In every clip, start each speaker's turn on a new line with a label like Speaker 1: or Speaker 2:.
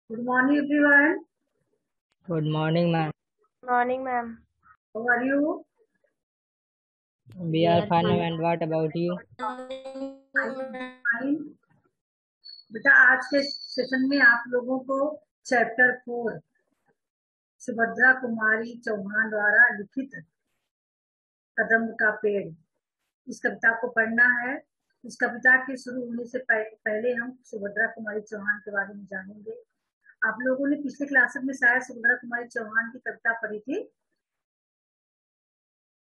Speaker 1: Good morning, everyone.
Speaker 2: Good morning, ma'am.
Speaker 3: Morning, ma'am.
Speaker 1: How are you?
Speaker 2: We are fine, ma'am. And what about you?
Speaker 1: I am fine. बेटा आज के session में आप लोगों को chapter 4 Subhadra Kumari Chauhan द्वारा लिखित कदम का पेड़ इस कविता को पढ़ना है। इस कविता के शुरू होने से पहले हम सुभद्रा कुमारी चौहान के बारे में जानेंगे। आप लोगों ने पिछले क्लास में शायद सुभद्रा कुमारी चौहान की कविता पढ़ी थी।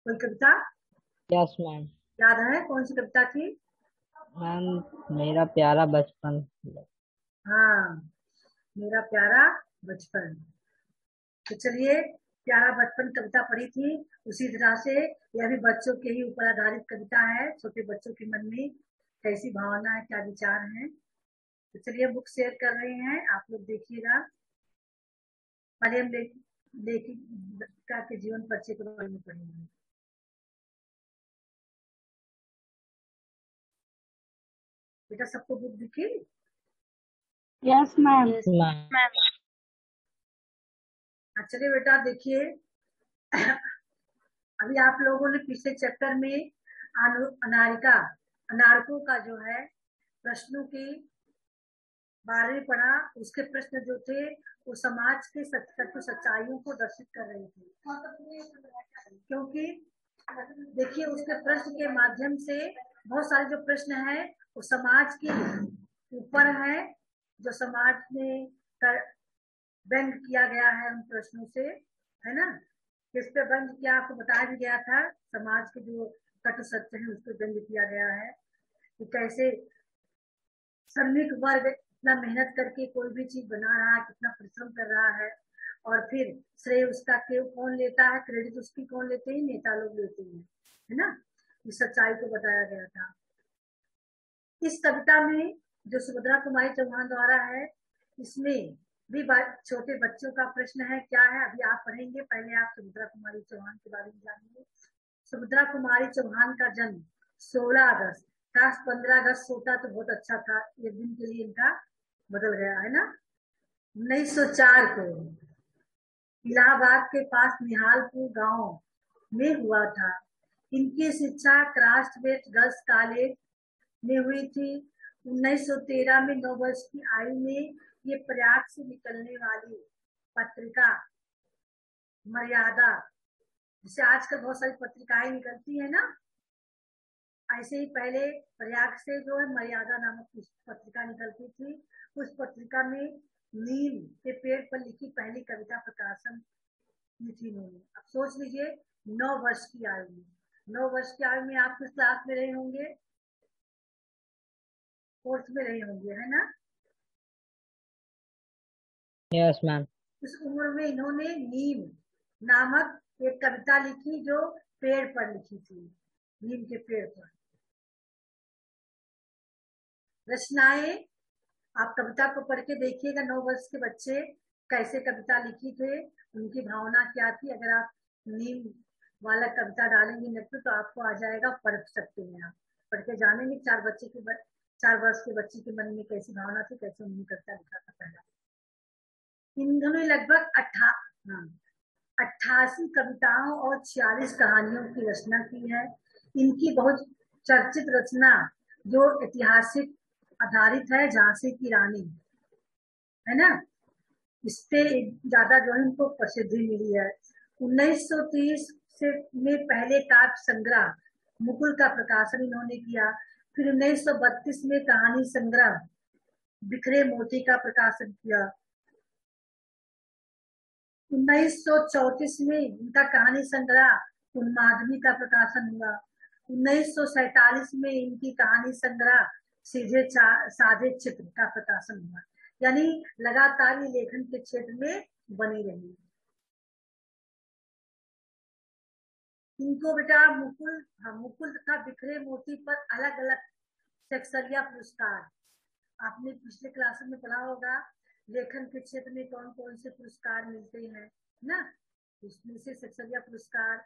Speaker 1: कोई कविता
Speaker 2: यस मैम।
Speaker 1: याद है? कौन सी कविता थी?
Speaker 2: मैम, मेरा प्यारा बचपन।
Speaker 1: हाँ, मेरा प्यारा बचपन। तो चलिए, प्यारा बचपन कविता पढ़ी थी, उसी तरह से यह भी बच्चों के ही ऊपर आधारित कविता है। छोटे बच्चों के मन में कैसी भावना है, क्या विचार है। तो चलिए, बुक शेयर कर रहे हैं, आप लोग देखिएगा। पहले हम लेखिका के जीवन परिचय के बारे में पढ़ेंगे। बेटा सबको बुक दिखी?
Speaker 3: Yes ma'am.
Speaker 2: Yes ma'am.
Speaker 1: चलिए बेटा देखिए, अभी आप लोगों ने पिछले चैप्टर में अनारकों का जो है प्रश्नों की बारे में पढ़ा। उसके प्रश्न जो थे वो समाज के सच्चाइयों को दर्शित कर रहे थे, क्योंकि देखिए उसके प्रश्न के माध्यम से बहुत सारे जो प्रश्न है वो समाज के ऊपर है, जो समाज में व्यंग किया गया है उन प्रश्नों से, है ना। किस पे व्यंग किया आपको बताया भी गया था। समाज के जो कटु सत्य है उस पर व्यंग किया गया है कि कैसे श्रमिक वर्ग इतना मेहनत करके कोई भी चीज बना रहा है, कितना परिश्रम कर रहा है, और फिर श्रेय उसका कौन लेता है, क्रेडिट उसकी कौन लेते हैं? नेता लोग लेते हैं, है ना। इस सच्चाई को बताया गया था इस कविता में जो सुभद्रा कुमारी चौहान द्वारा है। इसमें भी छोटे बच्चों का प्रश्न है, क्या है अभी आप पढ़ेंगे। पहले आप सुभद्रा कुमारी चौहान के बारे में जानेंगे। सुभद्रा कुमारी चौहान का जन्म 16 अगस्त, काश 15 अगस्त होता तो बहुत अच्छा था, ये दिन के लिए इनका बदल गया है ना। 1904 को इलाहाबाद के पास निहालपुर गांव में हुआ था। इनकी शिक्षा क्राफ्टवेट गर्ल्स कॉलेज में हुई थी। 1913 में 9 वर्ष की आयु में ये प्रयाग से निकलने वाली पत्रिका मर्यादा, जिसे आजकल बहुत सारी पत्रिकाएं निकलती है ना, ऐसे ही पहले प्रयाग से जो है मर्यादा नामक पत्रिका निकलती थी। उस पत्रिका में नीम के पेड़ पर लिखी पहली कविता प्रकाशन की थी इन्होंने। अब सोच लीजिए, 9 वर्ष की आयु में, 9 वर्ष की आयु में आप किस क्लास में रहे होंगे? 4th में रहे होंगे, है ना।
Speaker 2: Yes ma'am.
Speaker 1: इस उम्र में इन्होंने नीम नामक एक कविता लिखी जो पेड़ पर लिखी थी, नीम के पेड़ पर। रचनाएं आप कविता को पढ़ के देखिएगा, 9 वर्ष के बच्चे कैसे कविता लिखी थे, उनकी भावना क्या थी। अगर आप नीम वाला कविता डालेंगे नेट पे तो आपको आ जाएगा, पढ़ सकते हैं आप, पढ़ के जानेंगे 4 वर्ष के बच्चे के मन में कैसी भावना थी, कैसे उन्होंने कविता लिखा था पहला। इन्होंने लगभग 88 कविताओं और 46 कहानियों की रचना की है। इनकी बहुत चर्चित रचना जो ऐतिहासिक आधारित है, झांसी की रानी, है ना, इससे ज्यादा जो है इनको प्रसिद्धि मिली है। 1930 से में पहले काव्य संग्रह मुकुल का प्रकाशन इन्होंने किया। फिर 1932 में कहानी संग्रह बिखरे मोती का प्रकाशन किया। 1934 में इनका कहानी संग्रह उन्मादनी का प्रकाशन हुआ। 1947 में इनकी कहानी संग्रह सीधे साधे चित्र का प्रकाशन हुआ। यानी लगातार ही लेखन के क्षेत्र में बनी रही। इनको बेटा मुकुल तथा बिखरे मोती पर अलग अलग सेक्सरिया पुरस्कार, आपने पिछले क्लास में पढ़ा होगा लेखन के क्षेत्र में कौन कौन से पुरस्कार मिलते हैं ना। इसमें से सेक्सरिया पुरस्कार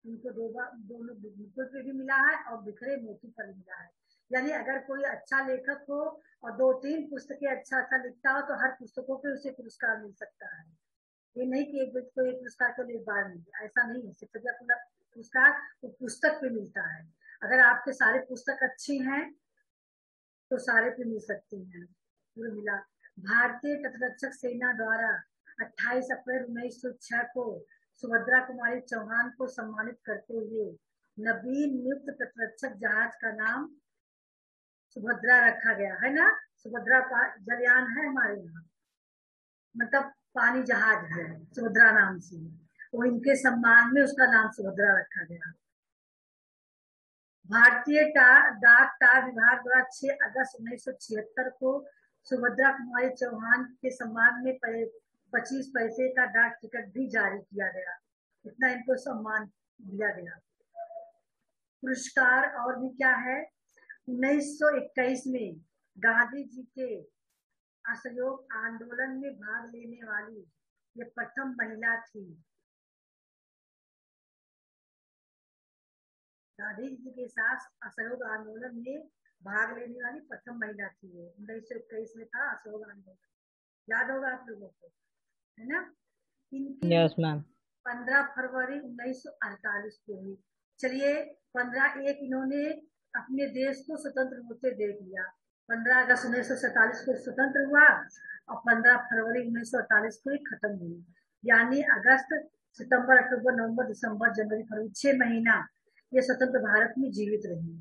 Speaker 1: इनको दोनों मुकुल पे भी मिला है और बिखरे मोती पर मिला है। यानी अगर कोई अच्छा लेखक हो और 2-3 पुस्तकें अच्छा अच्छा लिखता हो तो हर पुस्तकों पे उसे पुरस्कार मिल सकता है। ये नहीं कि एक व्यक्ति को एक पुरस्कार को एक बार मिले, ऐसा नहीं है। शिक्षक का पुरस्कार वो पुस्तक पे मिलता है। अगर आपके सारे पुस्तक अच्छी हैं तो सारे पे मिल सकती हैं, पूरे मिला। भारतीय तटरक्षक सेना द्वारा 28 अप्रैल 1906 को सुभद्रा कुमारी चौहान को सम्मानित करते हुए नवीन नियुक्त तटरक्षक जहाज का नाम सुभद्रा रखा गया है ना। सुभद्रा जलयान है हमारे यहाँ, मतलब पानी जहाज है, सुभद्रा नाम से। वो इनके सम्मान में उसका नाम सुभद्रा रखा गया। भारतीय डाक टार विभाग द्वारा 6 अगस्त 1976 को सुभद्रा कुमारी चौहान के सम्मान में 25 पैसे का डाक टिकट भी जारी किया गया। इतना इनको सम्मान दिया गया। पुरस्कार और भी क्या है। 1921 में गांधी जी के असहयोग आंदोलन में भाग लेने वाली ये प्रथम महिला थी। गांधी जी के साथ असहयोग आंदोलन में भाग लेने वाली प्रथम महिला थी वो। 1921 में था असहयोग आंदोलन, याद होगा आप लोगों को, है ना। इनकी
Speaker 2: यस मैम।
Speaker 1: 15 फरवरी 1948 को हुई। चलिए 15/1 इन्होंने अपने देश को स्वतंत्र होते देख लिया। 15 अगस्त 1947 को स्वतंत्र हुआ और 15 फरवरी 1948 को ही खत्म हुई। यानी अगस्त, सितंबर, अक्टूबर, नवंबर, दिसंबर, जनवरी, फरवरी 6 महीना ये स्वतंत्र भारत में जीवित रही।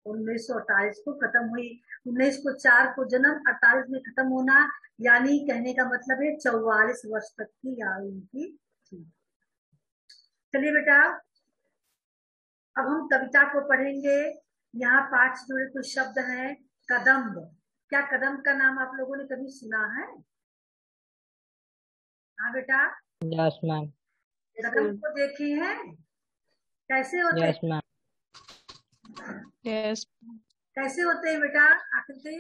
Speaker 1: 1948 को खत्म हुई। 1904 को जन्म, 48 में खत्म होना, यानी कहने का मतलब है 44 वर्ष तक की आयु इनकी थी। चलिए बेटा अब हम कविता को पढ़ेंगे। यहाँ पाठ से जुड़े कुछ शब्द हैं। कदम्ब, क्या कदम्ब का नाम आप लोगों ने कभी सुना है? हाँ बेटा,
Speaker 2: यस मैम।
Speaker 1: कदम्ब को देखे हैं, कैसे होते
Speaker 2: यस मैम।
Speaker 3: यस।
Speaker 1: कैसे होते हैं बेटा आकृति?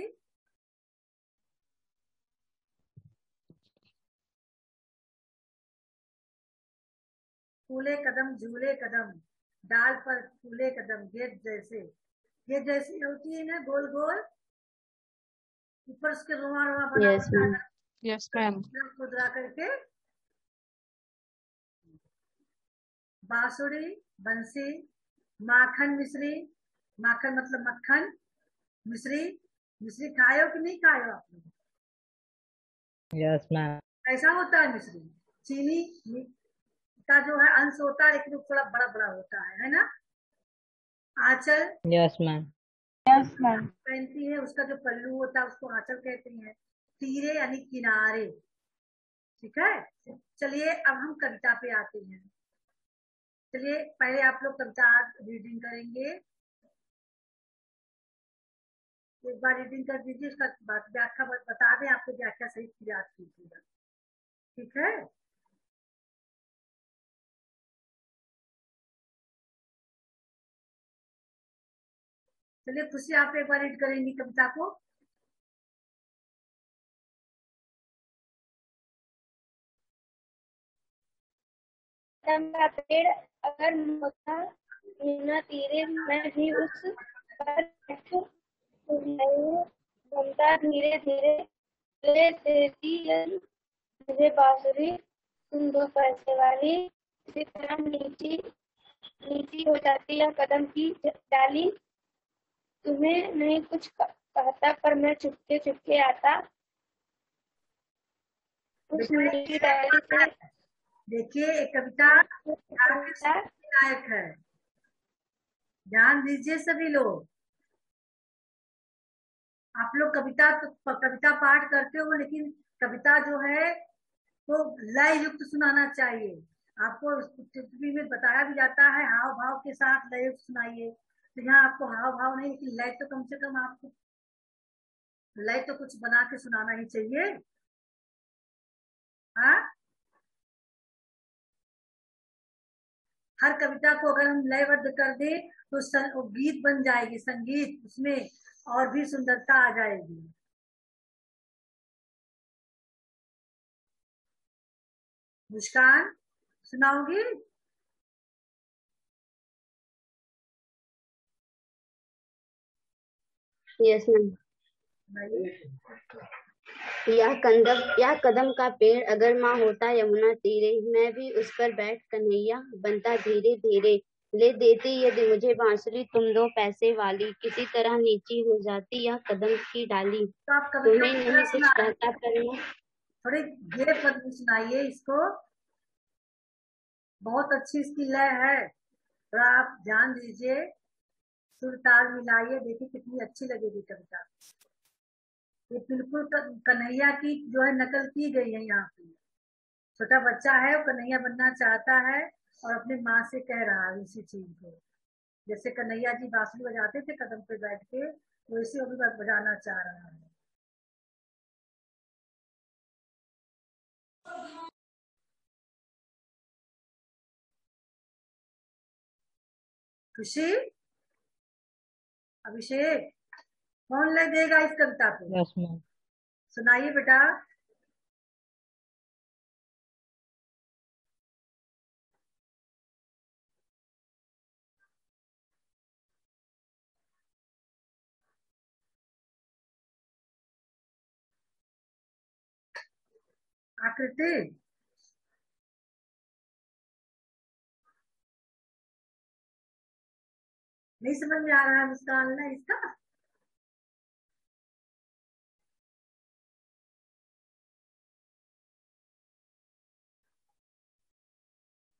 Speaker 1: फूले कदम झूले कदम, डाल पर फूले कदम, गेट जैसे। गेट जैसी होती है ना, गोल गोल, ऊपर उसके रुआ रुआ बना
Speaker 3: यस
Speaker 1: होता
Speaker 3: मैम।
Speaker 1: है,
Speaker 3: यस मैम।
Speaker 1: खुदरा करके। बांसुरी, बंसी, माखन मिश्री, माखन मतलब मक्खन, मिश्री, मिश्री खाए हो कि नहीं खाए हो आप लोग?
Speaker 2: Yes ma'am.
Speaker 1: ऐसा होता है मिश्री, चीनी का जो है अंश होता है लेकिन वो थोड़ा बड़ा बड़ा होता है ना। आंचल,
Speaker 2: यस मैम।
Speaker 3: Yes ma'am.
Speaker 1: पहनती है, उसका जो पल्लू होता है उसको आंचल कहते हैं। तीरे यानी किनारे, ठीक है। चलिए अब हम कविता पे आते हैं। चलिए पहले आप लोग कविता रीडिंग करेंगे, एक बार रीडिंग कर दीजिए, उसका व्याख्या बता दें, आपको व्याख्या सही याद कीजिएगा, ठीक है। चलिए खुशी आप एक बार रीड करेंगी कविता को।
Speaker 3: का पेड़ अगर होता मीना तीरे, मैं भी उस पर घूमता धीरे धीरे, ले देती मुझे बांसुरी तुम 2 पैसे वाली। इसी तरह नीची नीची हो जाती है कदम की डाली, तुम्हें नहीं कुछ कहता पर मैं चुपके चुपके आता उस नीची डाली से।
Speaker 1: देखिए एक कविता लायक है, ध्यान दीजिए सभी लोग। आप लोग कविता पाठ करते हो लेकिन कविता जो है तो लय युक्त सुनाना चाहिए। आपको टिप्पणी में बताया भी जाता है हाव भाव के साथ लय युक्त सुनाइए, तो यहाँ आपको हाव भाव नहीं लेकिन लय तो कम से कम आपको लय तो कुछ बना के सुनाना ही चाहिए। हाँ, हर कविता को अगर हम लयबद्ध कर दे तो गीत बन जाएगी, संगीत, उसमें और भी सुंदरता आ जाएगी। मुस्कान सुनाओगी?
Speaker 3: Yes ma'am. यह कदम का पेड़ अगर माँ होता यमुना तीरे, मैं भी उस पर बैठ कन्हैया बनता धीरे धीरे। ले देती यदि मुझे बांसुरी तुम 2 पैसे वाली, किसी तरह नीची हो जाती यह कदम की डाली।
Speaker 1: तो आप कभी
Speaker 3: तुम्हें नहीं कुछ कहता पर मैं।
Speaker 1: थोड़े धीरे पर सुनाइए इसको, बहुत अच्छी इसकी लय है, थोड़ा आप ध्यान दीजिए, सुर ताल मिलाइए, देखिए कितनी अच्छी लगेगी कविता। ये बिल्कुल कन्हैया की जो है नकल की गई है यहाँ पे। छोटा बच्चा है, वो कन्हैया बनना चाहता है और अपनी माँ से कह रहा है इसी चीज को। जैसे कन्हैया जी बांसुरी बजाते थे कदम पे बैठ के, वैसे वो भी बजाना चाह रहा है। खुशी, अभिषेक, कौन ले देगा इस कविता पे?
Speaker 2: Yes ma'am.
Speaker 1: सुनाइए बेटा। आकृति, नहीं समझ में आ रहा है मुस्कान ना इसका?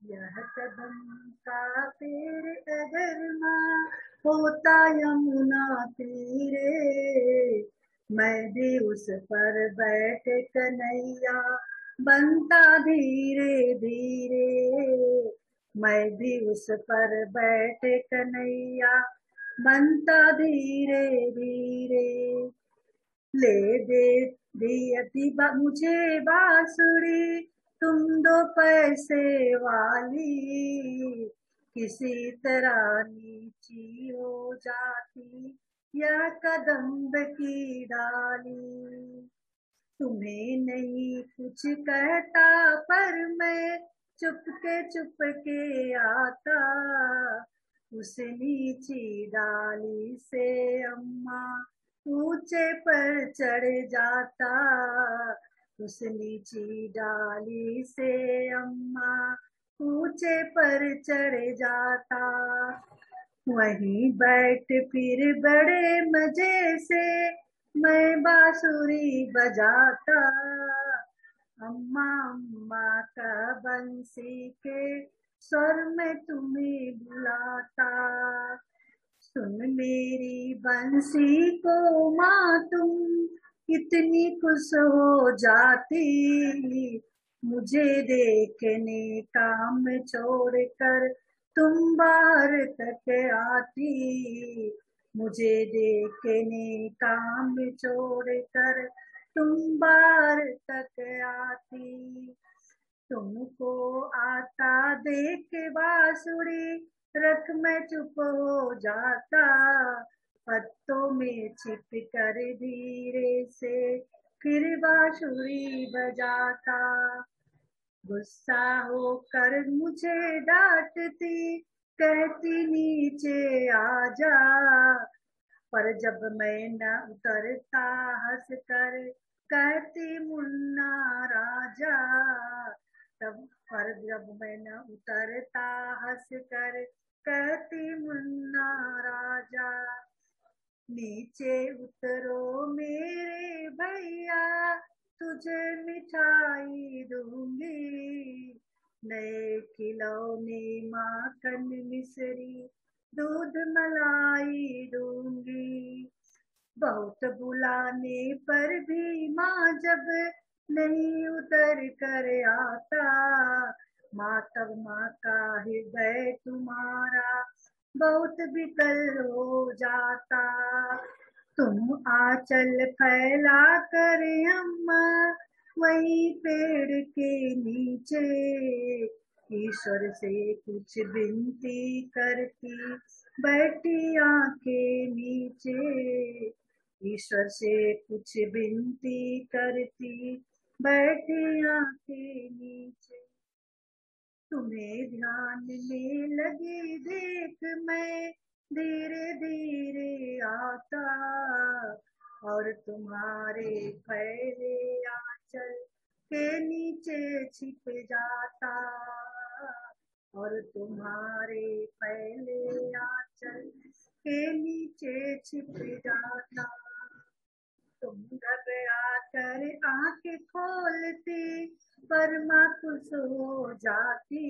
Speaker 1: यह कदम का पेड़ अगर माँ होता यमुना तीरे, मैं भी उस पर बैठ कन्हैया बनता धीरे धीरे। मैं भी उस पर बैठ कन्हैया बनता धीरे धीरे। ले दे दी मुझे बांसुरी तुम 2 पैसे वाली, किसी तरह नीची हो जाती यह कदम्ब की डाली। तुम्हें नहीं कुछ कहता पर मैं चुपके आता, उस नीची डाली से अम्मा ऊंचे पर चढ़ जाता। उस नीची डाली से अम्मा ऊंचे पर चढ़ जाता। वहीं बैठ फिर बड़े मजे से मैं बांसुरी बजाता, अम्मा अम्मा का बंसी के स्वर में तुम्हें बुलाता। सुन मेरी बंसी को माँ तुम कितनी खुश हो जाती, मुझे देखने काम छोड़कर तुम बाहर तक आती। मुझे देखने काम छोड़कर तुम बाहर तक आती। तुमको आता देख बांसुरी रख मैं चुप हो जाता, पत्तों में छिप कर धीरे से फिर बांसुरी बजाता। गुस्सा होकर मुझे डांटती कहती नीचे आ जा, पर जब मैं न उतरता हंस कर कहती मुन्ना राजा। तब पर जब मैं न उतरता हंस कर कहती मुन्ना राजा। नीचे उतरो मेरे भैया तुझे मिठाई दूंगी, नए खिलौने माखन मिश्री दूध मलाई दूंगी। बहुत बुलाने पर भी माँ जब नहीं उतर कर आता, माँ तब माँ का हृदय तुम्हारा बहुत विकल हो जाता। तुम आंचल फैला कर अम्मा वहीं पेड़ के नीचे ईश्वर से कुछ विनती करती बैठी आंखें नीचे। ईश्वर से कुछ विनती करती बैठी आंखें नीचे। तुम्हें ध्यान में लगी देख मैं धीरे धीरे आता और तुम्हारे फैले आंचल के नीचे छिप जाता और तुम्हारे फैले आंचल के नीचे छिप जाता। तुम घबरा कर आंखें खोलती पर माँ खुश हो जाती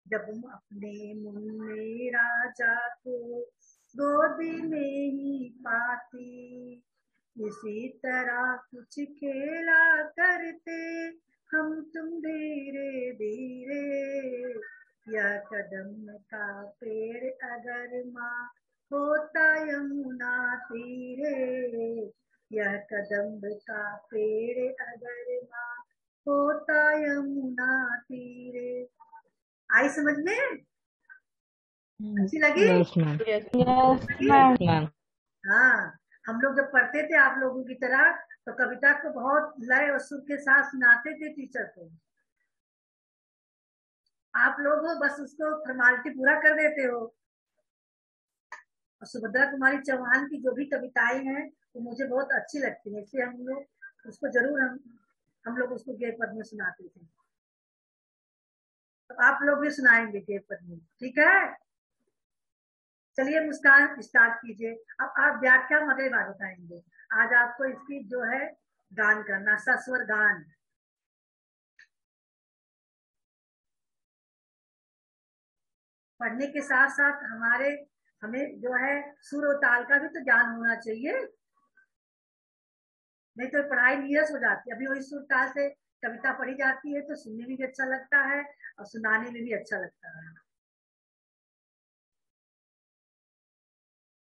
Speaker 1: जब अपने मुन्ने राजा को गोदी में ही पाती। इसी तरह कुछ खेला करते हम तुम धीरे धीरे। यह कदम का पेड़ अगर माँ होता यमुना तीरे। यह कदम का पेड़ अगर माँ होता यमुना तीरे। आई समझ में? अच्छी लगी?
Speaker 2: Yes, ma'am.
Speaker 3: Yes,
Speaker 2: Ma'am.
Speaker 1: हाँ, हम लोग जब पढ़ते थे आप लोगों की तरह तो कविता को बहुत लय और सुर के साथ सुनाते थे टीचर को। आप लोग बस उसको फॉर्मेलिटी पूरा कर देते हो। और सुभद्रा कुमारी चौहान की जो भी कविताएं हैं वो मुझे बहुत अच्छी लगती है, इसलिए हम लोग उसको जरूर हम लोग उसको गेय पद में सुनाते थे। तो आप लोग भी सुनाएंगे गेय पद में, ठीक है? चलिए मुस्कान स्टार्ट कीजिए। अब आप व्याख्या अगले बार बताएंगे। आज आपको इसकी जो है गान करना, सस्वर गान। पढ़ने के साथ साथ हमें जो है सुर और ताल का भी तो ज्ञान होना चाहिए, नहीं तो पढ़ाई नीरस हो जाती है। अभी वही सुर ताल से कविता पढ़ी जाती है तो सुनने में भी अच्छा लगता है और सुनाने में भी अच्छा लगता है।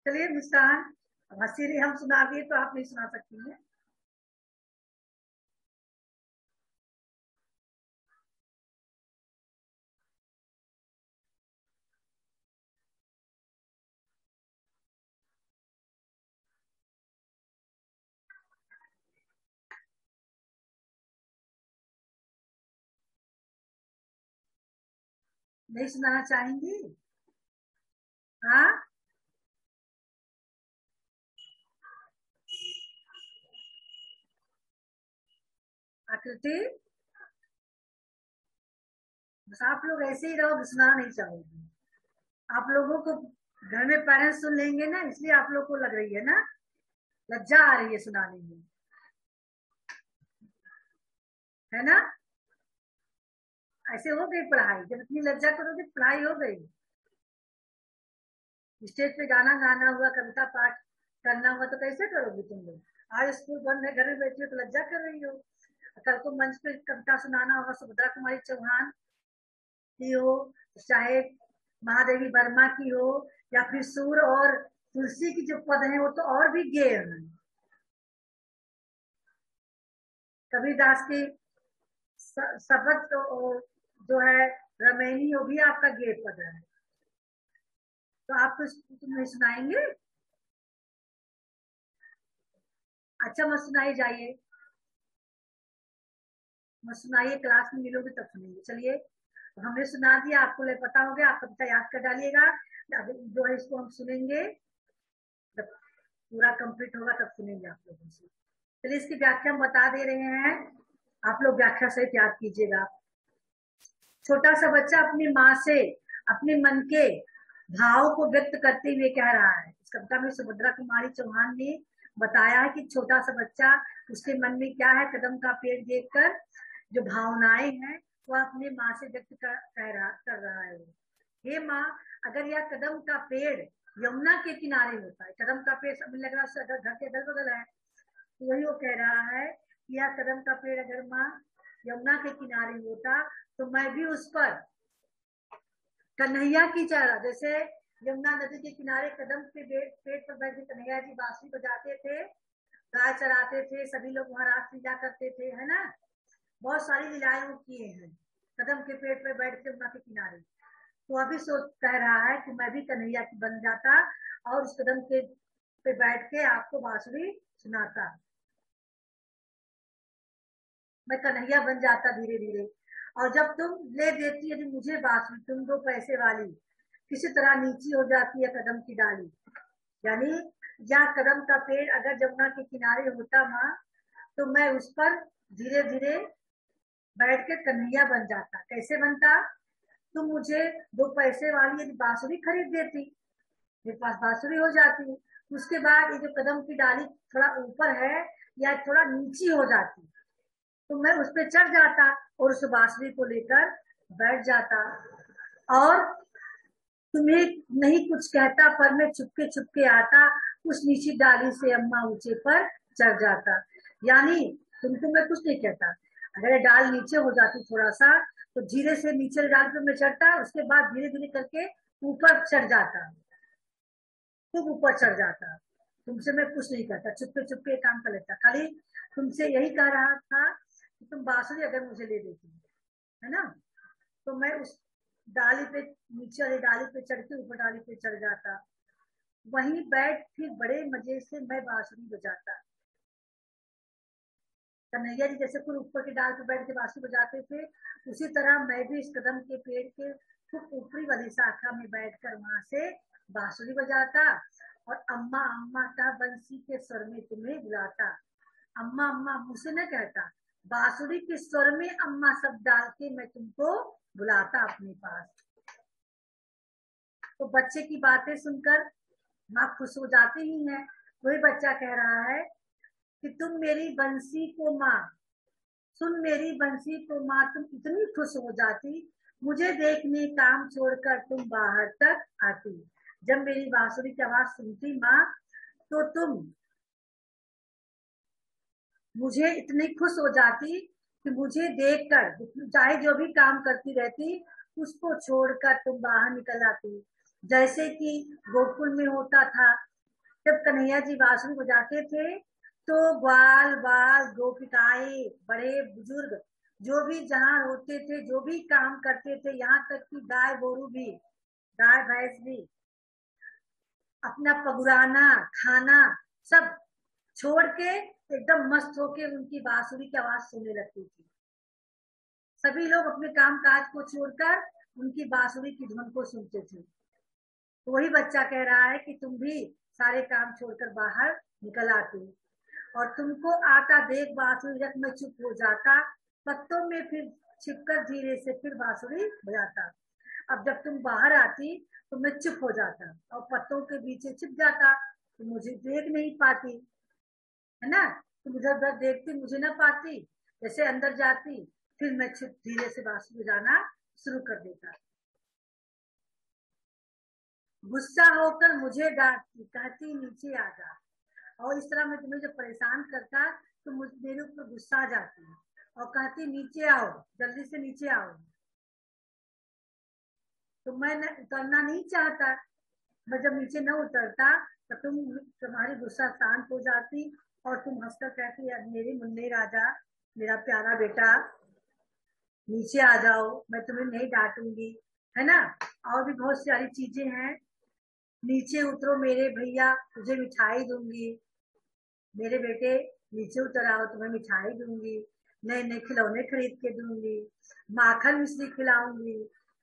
Speaker 1: चलिए मुस्कान, हंसी नहीं हम सुना दिए तो आप नहीं सुना सकती हैं। नहीं सुनाना चाहेंगी? हाँ, आकृति, बस आप लोग ऐसे ही रहो, सुनाना नहीं चाहोगे। आप लोगों को घर में पेरेंट्स सुन लेंगे ना, इसलिए आप लोग को लग रही है ना, लज्जा आ रही है सुनाने में, है ना? ऐसे हो गई पढ़ाई, जब इतनी लज्जा करोगे पढ़ाई हो गई। स्टेज पे गाना गाना हुआ, कविता पाठ करना हुआ तो कैसे करोगी तुम लोग? आज स्कूल बंद है, घर में बैठी हो तो लज्जा कर रही हो। कल को मंच पे कविता सुनाना होगा, सुभद्रा कुमारी चौहान की हो, चाहे महादेवी वर्मा की हो, या फिर सूर और तुलसी की जो पद है वो तो और भी गेय है। कबीरदास की शब्द तो जो है रमैनी, वो भी आपका गेय पद है। तो आप तो तुम्हें सुनाएंगे? अच्छा मत सुनाई जाइए, मत सुनाइए, क्लास में मिलोगे तब सुनेंगे। चलिए, तो हमने सुना दिया, आपको पता हो गया, आप कविता याद कर डालिएगा। जो है इसको हम सुनेंगे, जब पूरा कंप्लीट होगा तब सुनेंगे आप लोगों से। चलिए, इसकी व्याख्या हम बता दे रहे हैं, आप लोग व्याख्या सहित याद कीजिएगा। छोटा सा बच्चा अपनी माँ से अपने मन के भाव को व्यक्त करते हुए कह रहा है। इस कविता में सुभद्रा कुमारी चौहान ने बताया है कि छोटा सा बच्चा, उसके मन में क्या है, कदम का पेड़ देखकर जो भावनाएं हैं वो अपने माँ से व्यक्त कर रहा है। हे माँ, अगर यह कदम का पेड़ यमुना के किनारे होता है, कदम का पेड़ समझ लग रहा है घर के अगल बगल है, तो वही वो कह रहा है कि यह कदम का पेड़ अगर माँ यमुना के किनारे होता तो मैं भी उस पर कन्हैया की तरह, जैसे यमुना नदी के किनारे कदम के पेड़ पर बैठ के कन्हैया जी बांसुरी बजाते थे, गाय चराते थे, सभी लोग वहां रास लीला करते थे, है ना? बहुत सारी लीलाएं वो किए हैं कदम के पेड़ पर बैठ के यमुना के किनारे। तो अभी सोच कह रहा है कि मैं भी कन्हैया की बन जाता और उस कदम के पे बैठ के आपको बांसुरी सुनाता, मैं कन्हैया बन जाता धीरे धीरे। और जब तुम ले देती यदि मुझे बांसुरी, तुम 2 पैसे वाली, किसी तरह नीची हो जाती है कदम की डाली। यानी या कदम का पेड़ अगर जमुना के किनारे होता माँ, तो मैं उस पर धीरे धीरे बैठ के कन्हैया बन जाता। कैसे बनता? तुम मुझे 2 पैसे वाली यदि बांसुरी खरीद देती, मेरे पास बांसुरी हो जाती। उसके बाद ये जो कदम की डाली थोड़ा ऊपर है या थोड़ा नीची हो जाती, तो मैं उस पर चढ़ जाता और उस बांसुरी को लेकर बैठ जाता। और तुम्हें नहीं कुछ कहता, पर मैं चुपके चुपके आता, उस नीची डाली से अम्मा ऊंचे पर चढ़ जाता। यानी तुमको मैं कुछ नहीं कहता, अगर डाल नीचे हो जाती थोड़ा सा, तो धीरे से नीचे डाल पे मैं चढ़ता, उसके बाद धीरे धीरे करके ऊपर चढ़ जाता, खूब ऊपर चढ़ जाता। तुमसे मैं कुछ नहीं कहता, चुपके चुपके काम कर लेता। खाली तुमसे यही कह रहा था कि तुम बांसुरी अगर मुझे ले देती, है ना, तो मैं उस डाली पे, नीचे वाली डाली पे चढ़ के ऊपर डाली पे चढ़ जाता, वहीं बैठ फिर बड़े मजे से मैं बांसुरी बजाता। कन्हैया जी जैसे कोई ऊपर की डाल पे बैठ के बांसुरी बजाते थे, उसी तरह मैं भी इस कदम के पेड़ के खूब ऊपरी वाली शाखा में बैठकर वहां से बांसुरी बजाता और अम्मा अम्मा का बंसी के स्वर में तुम्हें बुलाता। अम्मा अम्मा मुझसे न कहता, बांसुरी के स्वर में अम्मा सब डाल के मैं तुमको बुलाता अपने पास। तो बच्चे की बातें सुनकर माँ खुश हो जाती ही है। वही बच्चा कह रहा है कि तुम मेरी बंसी को माँ, सुन मेरी बंसी को माँ, तुम इतनी खुश हो जाती, मुझे देखने काम छोड़कर तुम बाहर तक आती। जब मेरी बांसुरी की आवाज सुनती माँ, तो तुम मुझे इतनी खुश हो जाती कि मुझे देखकर चाहे जो भी काम करती रहती, उसको छोड़कर तुम बाहर निकल आती। जैसे कि गोकुल में होता था, जब कन्हैया जी बांसुरी बजाते थे, तो ग्वाल बाल गोपिकाएं बड़े बुजुर्ग जो भी जहाँ होते थे, जो भी काम करते थे, यहाँ तक कि गाय गोरू भी, गाय भैंस भी अपना पगुराना खाना सब छोड़ के एकदम मस्त होके उनकी बांसुरी की आवाज सुनने लगती थी। सभी लोग अपने काम काज को छोड़कर उनकी बांसुरी की धुन को सुनते थे। तो वही बच्चा कह रहा है कि तुम भी सारे काम छोड़कर बाहर निकल आती, और तुमको आता देख बांसुरी रख में चुप हो जाता, पत्तों में फिर छिपकर धीरे से फिर बांसुरी बजाता। अब जब तुम बाहर आती तो मैं चुप हो जाता और पत्तों के बीच छिप जाता, तो मुझे देख नहीं पाती, है ना, तुम इधर उधर देखती मुझे ना पाती। जैसे अंदर जाती फिर मैं चुप धीरे से बांसुरी बजाना शुरू कर देता। गुस्सा होकर मुझे डांटती, कहती नीचे आ जा, और इस तरह मैं तुम्हें जब परेशान करता तो मेरे ऊपर गुस्सा आ जाती और कहती नीचे आओ, जल्दी से नीचे आओ। तो मैं उतरना नहीं चाहता। मैं जब नीचे न उतरता तो तुम्हारी गुस्सा शांत हो जाती और तुम हंसकर कहती, मेरी मुन्ने राजा, मेरा प्यारा बेटा, नीचे आ जाओ, मैं तुम्हें नहीं डांटूंगी, है ना, और भी बहुत सारी चीजें हैं। नीचे उतरो मेरे भैया, तुझे मिठाई दूंगी, मेरे बेटे नीचे उतर आओ, तुम्हें मिठाई दूंगी, नए नए खिलौने खरीद के दूंगी, माखन मिश्री खिलाऊंगी,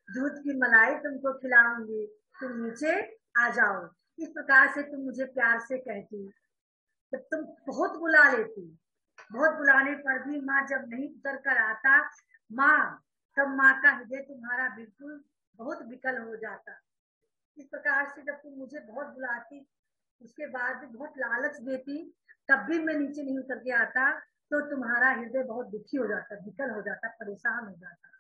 Speaker 1: दूध की मलाई तुमको खिलाऊंगी, तुम नीचे आ जाओ। इस प्रकार से तुम मुझे प्यार से कहती। जब तुम बहुत बुला लेती, बहुत बुलाने पर भी माँ जब नहीं उतर कर आता माँ, तब माँ का हृदय तुम्हारा बिल्कुल बहुत विकल हो जाता। इस प्रकार से जब तुम मुझे बहुत बुलाती, उसके बाद भी बहुत लालच देती, तब भी मैं नीचे नहीं उतर के आता, तो तुम्हारा हृदय बहुत दुखी हो जाता, विकल हो जाता, परेशान हो जाता।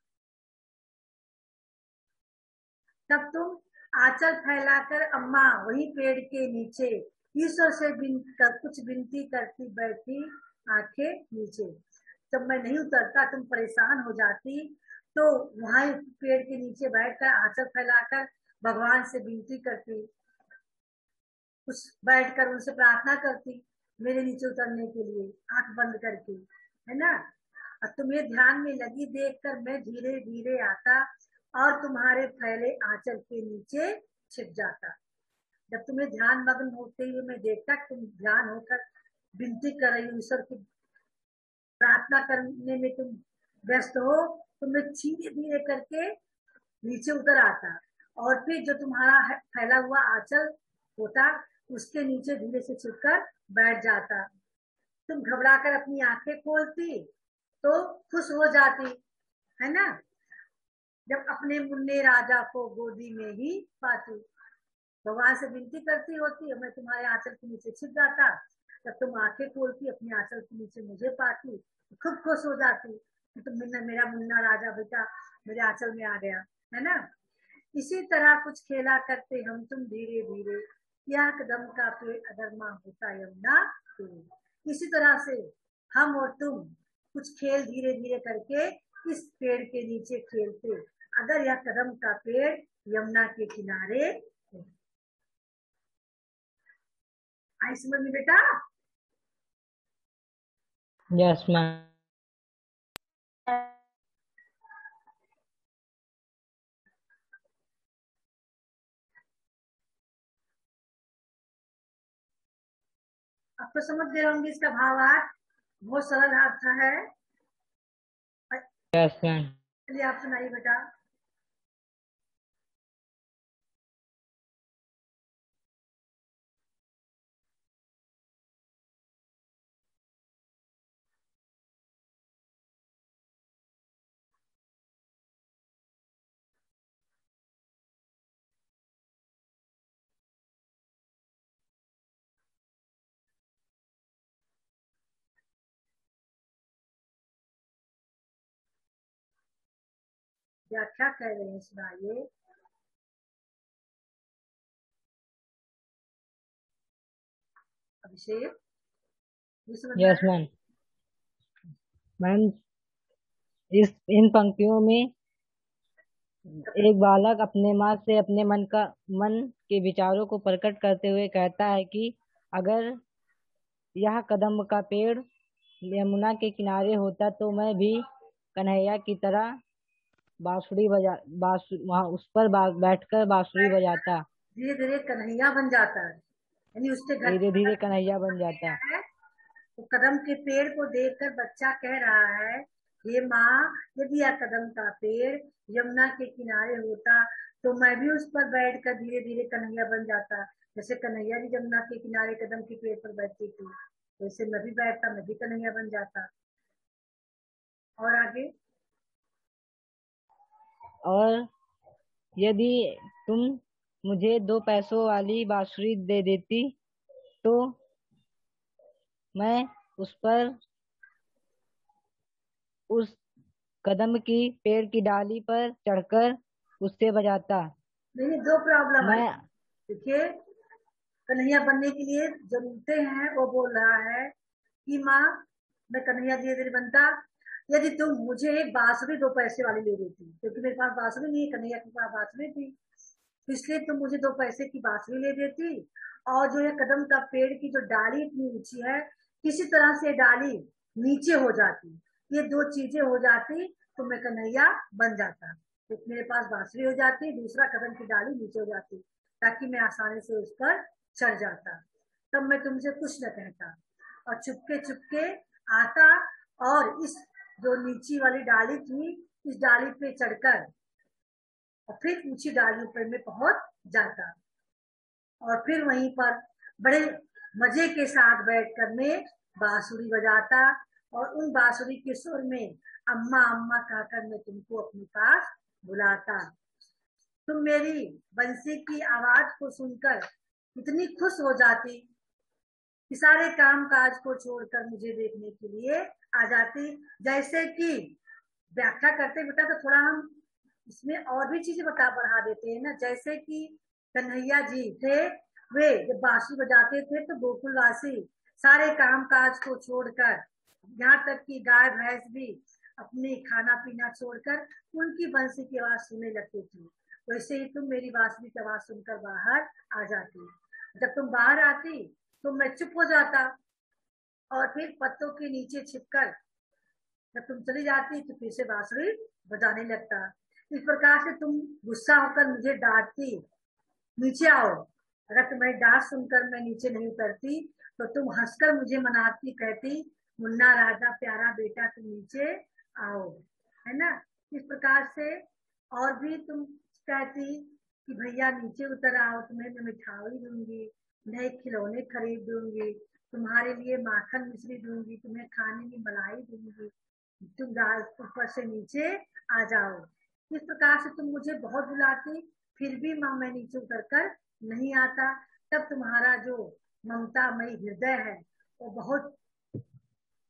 Speaker 1: तब तुम आंचल फैलाकर अम्मा वही पेड़ के नीचे ईश्वर से कुछ विनती करती बैठी, आंखें नीचे। जब मैं नहीं उतरता, तुम परेशान हो जाती, तो वहां पेड़ के नीचे बैठकर आंचल फैलाकर भगवान से विनती करती, कुछ बैठकर उनसे प्रार्थना करती मेरे नीचे उतरने के लिए, आंख बंद करके, है ना। और तुम्हें ध्यान में लगी देखकर मैं धीरे धीरे आता और तुम्हारे फैले आंचल के नीचे छिप जाता। जब तुम्हें ध्यान मग्न होते हुए मैं देखता, तुम ध्यान होकर विनती कर रही हो, ईश्वर की प्रार्थना करने में तुम व्यस्त हो, तो मैं धीरे धीरे करके नीचे उतर आता और फिर जो तुम्हारा फैला हुआ आंचल होता उसके नीचे धीरे से छिपकर बैठ जाता। तुम घबराकर अपनी आंखें खोलती तो खुश हो जाती, है ना, जब अपने मुन्ने राजा को गोदी में ही पाती। भगवान से विनती करती होती मैं तुम्हारे आंचल के नीचे छिप जाता, जब तुम आंखें खोलती अपनी आंचल के नीचे मुझे पाती तो खूब खुश हो जाती कि तुम मेरा मुन्ना राजा बेटा मेरे आंचल में आ गया, है ना। इसी तरह कुछ खेला करते हम तुम धीरे धीरे, यह कदम का पेड़ अगर माँ होता यमुना पेड़। इसी तरह से हम और तुम कुछ खेल धीरे धीरे करके इस पेड़ के नीचे खेलते अगर यह कदम का पेड़ यमुना के किनारे। आई समझ में बेटा?
Speaker 2: Yes ma'am.
Speaker 1: अब तो समझ गए होंगे इसका भावार्थ, बहुत सरल अर्थ है।
Speaker 2: Yes ma'am.
Speaker 1: चलिए आप सुनाइए बेटा। व्याख्या कह रहे हैं, सुनाइए। अभिषेक,
Speaker 2: यस मैम। मैम इन पंक्तियों में एक बालक अपने माँ से अपने मन के विचारों को प्रकट करते हुए कहता है कि अगर यह कदम का पेड़ यमुना के किनारे होता तो मैं भी कन्हैया की तरह वहाँ उस पर बैठकर बांसुरी बजाता।
Speaker 1: धीरे धीरे कन्हैया बन जाता है, यानी उसके घर
Speaker 2: धीरे धीरे कन्हैया बन जाता।
Speaker 1: है। तो कदम के पेड़ को देखकर बच्चा कह रहा है, हे माँ, यदि यह कदम का पेड़ यमुना के किनारे होता तो मैं भी उस पर बैठकर धीरे धीरे कन्हैया बन जाता। जैसे कन्हैया भी यमुना के किनारे कदम के पेड़ पर बैठती थी, वैसे मैं भी बैठता, मैं भी कन्हैया बन जाता। और आगे,
Speaker 2: और यदि तुम मुझे 2 पैसों वाली बांसुरी दे देती तो मैं उस पर उस कदम की पेड़ की डाली पर चढ़कर उससे बजाता।
Speaker 1: नहीं, दो प्रॉब्लम है।
Speaker 2: मैं
Speaker 1: देखिए, कन्हैया बनने के लिए जरूरतें हैं, वो बोल रहा है कि माँ मैं कन्हैया धीरे धीरे बनता यदि तुम मुझे एक बांसुरी 2 पैसे वाली ले देती, क्योंकि मेरे पास बांसुरी नहीं है, कन्हैया के पास बांसुरी थी, इसलिए तुम मुझे 2 पैसे की बांसुरी ले देती। और जो है कदम का पेड़ की जो डाली इतनी ऊंची है, किसी तरह से डाली नीचे हो जाती, ये 2 चीजें हो जाती तो मैं कन्हैया बन जाता। एक मेरे पास बांसुरी हो जाती, दूसरा कदम की डाली नीचे हो जाती, ताकि मैं आसानी से उस पर चढ़ जाता, तब मैं तुमसे कुछ न कहता और चुपके चुपके आता और इस जो नीची वाली डाली थी इस डाली पे चढ़कर और फिर ऊंची डालियों पर में पहुंच जाता और फिर वहीं पर बड़े मजे के साथ बैठकर मैं बांसुरी बजाता और उन बांसुरी के सुर में अम्मा अम्मा कहकर मैं तुमको अपने पास बुलाता। तुम मेरी बंसी की आवाज को सुनकर इतनी खुश हो जाती कि सारे काम काज को छोड़कर मुझे देखने के लिए आ जाती। जैसे कि व्याख्या करते बेटा तो थोड़ा हम इसमें और भी चीजें बढ़ा देते हैं ना। जैसे कि कन्हैया जी थे, वे जब बांसुरी बजाते थे तो गोकुलवासी सारे काम काज को छोड़कर, यहाँ तक कि गाय भैंस भी अपनी खाना पीना छोड़कर उनकी बंसी की आवाज सुनने लगती थी। वैसे ही तुम मेरी बांसुरी की आवाज सुनकर बाहर आ जाती। जब तुम बाहर आती तो मैं चुप हो जाता और फिर पत्तों के नीचे छिपकर जब तुम चली जाती तो फिर से बांसुरी बजाने लगता। इस प्रकार से तुम गुस्सा होकर मुझे डांटती, नीचे आओ। अगर तुम्हारी डांट सुनकर मैं नीचे नहीं उतरती तो तुम हंसकर मुझे मनाती, कहती मुन्ना राजा प्यारा बेटा तुम नीचे आओ, है ना। इस प्रकार से और भी तुम कहती कि भैया नीचे उतर आओ, तुम्हें मैं मिठाई दूंगी, नए खिलौने खरीद दूंगी, तुम्हारे लिए माखन मिश्री दूंगी, तुम्हें खाने में मलाई दूंगी, तुम ऊपर से नीचे आ जाओ। इस प्रकार से तुम मुझे बहुत बुलाती, फिर भी माँ मैं नीचे उतर कर नहीं आता, तब तुम्हारा जो ममतामयी हृदय है वो बहुत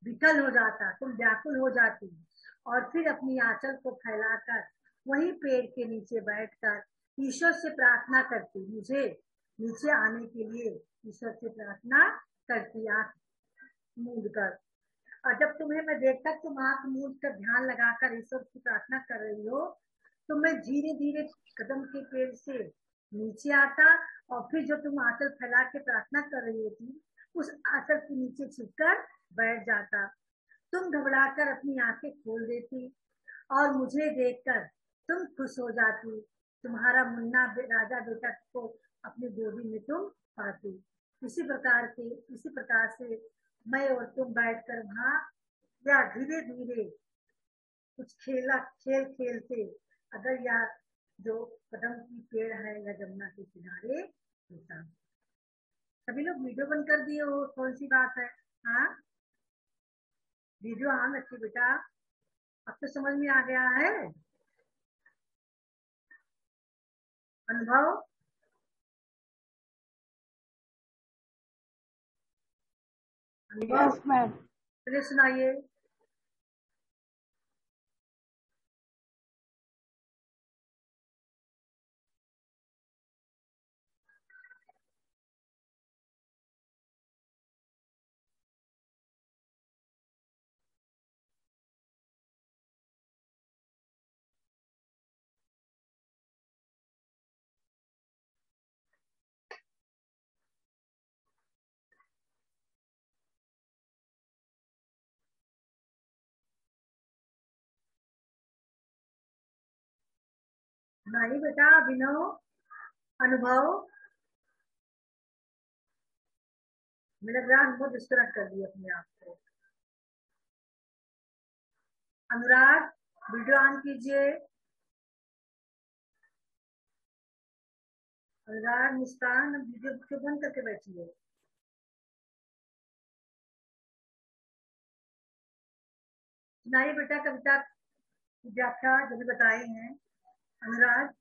Speaker 1: विकल हो जाता, तुम व्याकुल हो जाती और फिर अपनी आंचल को फैलाकर वहीं पेड़ के नीचे बैठकर ईश्वर से प्रार्थना करती, मुझे नीचे आने के लिए ईश्वर से प्रार्थना करती आंख मूंद कर। और जब तुम्हें मैं देखता तुम आंख मूंद कर ध्यान लगाकर ईश्वर की प्रार्थना कर रही हो, तो मैं धीरे धीरे कदम के पेड़ से नीचे आता और फिर जो तुम आंचल फैला के प्रार्थना कर रही होती उस आंचल के नीचे छिपकर बैठ जाता। तुम घबराकर अपनी आंखें खोल देती और मुझे देखकर तुम खुश हो जाती, तुम्हारा मुन्ना राजा बेटा को अपनी गोदी में तुम पाती। इसी प्रकार से मैं और तुम बैठकर वहाँ या धीरे धीरे कुछ खेल खेलते अगर या जो कदम की पेड़ है या जमुना के किनारे होता। सभी लोग वीडियो बंद कर दिए हो, कौन सी बात है? हाँ वीडियो ऑन रखिए बेटा, अब तो समझ में आ गया है। अनुभव चलिए सुनाइए। नहीं बेटा, अभिनव, अनुभव, मेरा ज्ञान बहुत डिस्कनेक्ट कर दिया अपने आप को। अनुराग वीडियो ऑन कीजिए। अनुराग, मुस्कान वीडियो क्यों बंद करके बैठी है? सुनाइए बेटा कविता की व्याख्या जो भी बताई है। अनुराग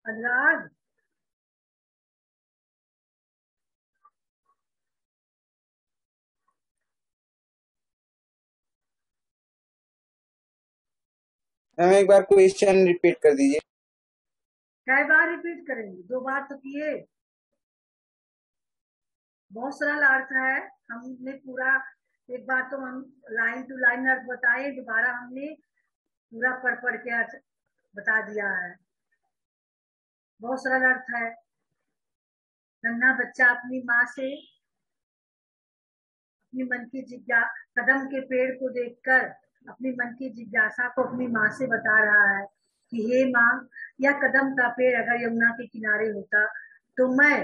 Speaker 1: अनुराग
Speaker 4: मैम एक बार क्वेश्चन रिपीट कर दीजिए।
Speaker 1: कई बार रिपीट करेंगे? 2 बार तो किए। बहुत सरल अर्थ है, हमने पूरा एक बार तो हम लाइन टू लाइन अर्थ बताए, दोबारा हमने पूरा पढ़ के अर्थ बता दिया है। बहुत सरल अर्थ है। नन्हा बच्चा अपनी माँ से अपनी मन की जिज्ञासा, कदम के पेड़ को देखकर अपनी मन की जिज्ञासा को अपनी माँ से बता रहा है कि हे माँ, यह कदम का पेड़ अगर यमुना के किनारे होता तो मैं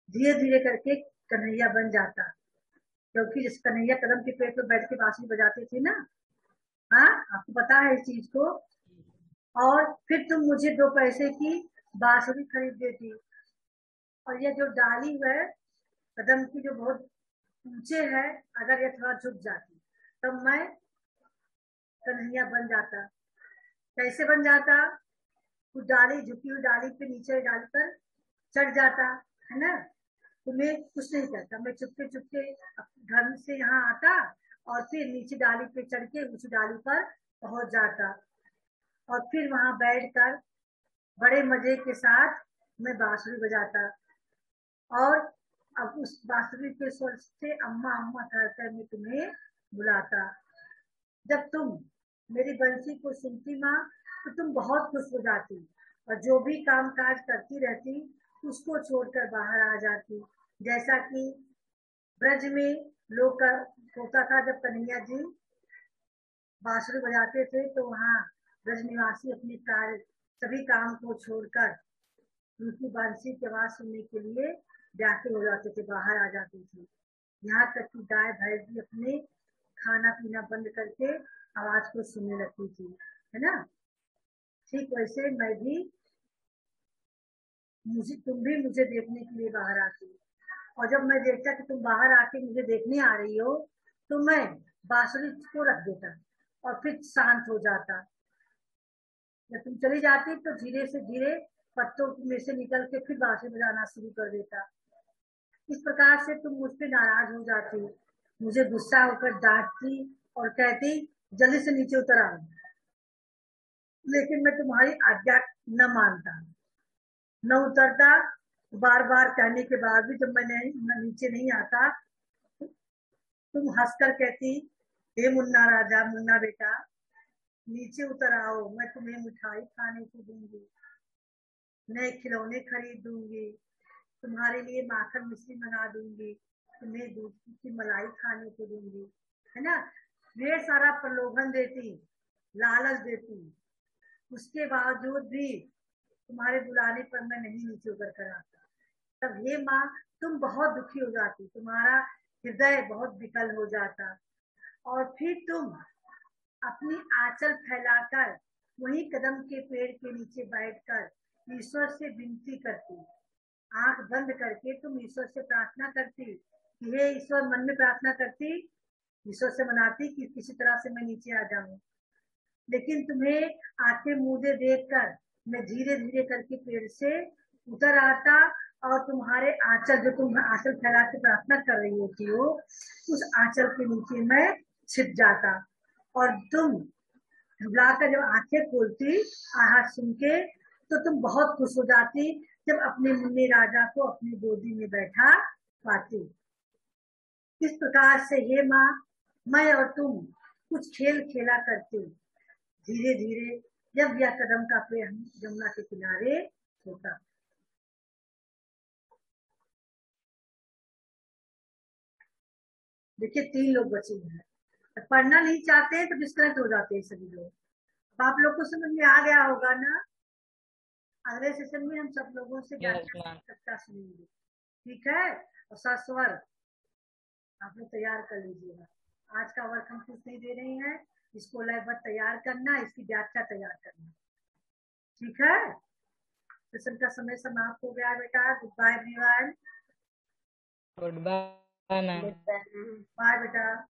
Speaker 1: धीरे धीरे करके कन्हैया बन जाता, क्योंकि जिस कन्हैया कदम के पेड़ पर बैठ के बांसुरी बजाते थे ना। हाँ आपको पता है इस चीज को। और फिर तुम मुझे 2 पैसे की बांसुरी खरीद देती, और यह जो डाली है कदम की जो बहुत ऊंचे है, अगर ये थोड़ा झुक जाती तब मैं कन्हैया बन जाता। कैसे बन जाता? कुछ डाली, झुकी हुई डाली पे नीचे डाल कर चढ़ जाता है ना। तुम्हें कुछ नहीं करता, मैं चुपके चुपके घर से यहाँ आता और फिर नीचे डाली पे चढ़ के उस डाली पर पहुंच जाता और फिर वहां बैठकर बड़े मजे के साथ मैं बांसुरी बजाता और अब उस बांसुरी के स्वर से अम्मा अम्मा कहकर मैं तुम्हें बुलाता। जब तुम मेरी बंसी को सुनती माँ तो तुम बहुत खुश हो जाती और जो भी काम काज करती रहती उसको छोड़कर बाहर आ जाती जैसा कि ब्रज में लोग होता था, जब कन्हैया जी बांसुरी बजाते थे तो वहाँ ब्रज निवासी अपने कार्य सभी काम को छोड़कर उनकी बांसुरी की आवाज सुनने के लिए व्याकुल हो जाते थे, बाहर आ जाते थे। यहाँ तक कि गाय भैंस भी अपने खाना पीना बंद करके आवाज को सुनने लगती थी, है ना। ठीक वैसे मैं भी तुम भी मुझे देखने के लिए बाहर आती, और जब मैं देखता कि तुम बाहर आके मुझे देखने आ रही हो तो मैं बांसुरी को रख देता और फिर शांत हो जाता। जब तुम चली जाती तो धीरे से धीरे पत्तों में से निकल के फिर बांसुरी बजाना शुरू कर देता। इस प्रकार से तुम मुझ पे नाराज हो जाती, मुझे गुस्सा होकर डांटती और कहती जल्दी से नीचे उतर आओ, लेकिन मैं तुम्हारी आज्ञा न मानता, न उतरता। बार बार कहने के बाद भी जब मैं नीचे नहीं आता, तुम हंसकर कहती, हे मुन्ना राजा, मुन्ना बेटा नीचे उतर आओ, मैं तुम्हें मिठाई खाने को दूंगी, नए खिलौने खरीद दूंगी, तुम्हारे लिए माखन मिश्री मंगा दूंगी, तुम्हें दूध की मलाई खाने को दूंगी, है ना। ढेर सारा प्रलोभन देती, लालच देती। उसके बावजूद भी तुम्हारे बुलाने पर मैं नहीं नीचे उतर कर आता। तब हे माँ तुम बहुत दुखी हो जाती, तुम्हारा हृदय बहुत विकल हो जाता, और फिर तुम अपनी आंचल फैलाकर वही कदम के पेड़ के नीचे बैठकर ईश्वर से विनती करती। आंख बंद करके तुम ईश्वर से प्रार्थना करती कि हे ईश्वर, मन में प्रार्थना करती, ईश्वर से मनाती कि किसी तरह से मैं नीचे आ जाऊं। लेकिन तुम्हें आंखें मूंदे देखकर मैं धीरे धीरे करके पेड़ से उतर आता, और तुम्हारे आंचल, जो तुम आंचल फैला के प्रार्थना कर रही होती हो, उस आंचल के नीचे मैं छिप जाता, और तुम घबराकर जब आंखें खोलती आवाज सुन के तो तुम बहुत खुश हो जाती जब अपने मुन्ने राजा को अपनी गोदी में बैठा पाती। इस प्रकार से हे माँ, मैं और तुम कुछ खेल खेला करते। धीरे धीरे जब यह कदम का पेड़ यमुना के किनारे होता। देखिए 3 लोग बचे हैं, पढ़ना नहीं चाहते हैं तो डिस्कनेक्ट हो जाते हैं सभी लोग। अब आप लोग को समझ में आ गया होगा ना। अगले सेशन में हम सब लोगों से व्याख्या सुनेंगे, ठीक है। और सस्वर आप लोग तैयार कर लीजिएगा। आज का वर्क हम कुछ नहीं दे रहे हैं, इसको लयबद्ध तैयार करना, इसकी व्याख्या तैयार करना, ठीक है। सेशन का समय समाप्त हो गया बेटा। Good bye everyone.
Speaker 2: Good bye ma'am.
Speaker 1: Bye बेटा।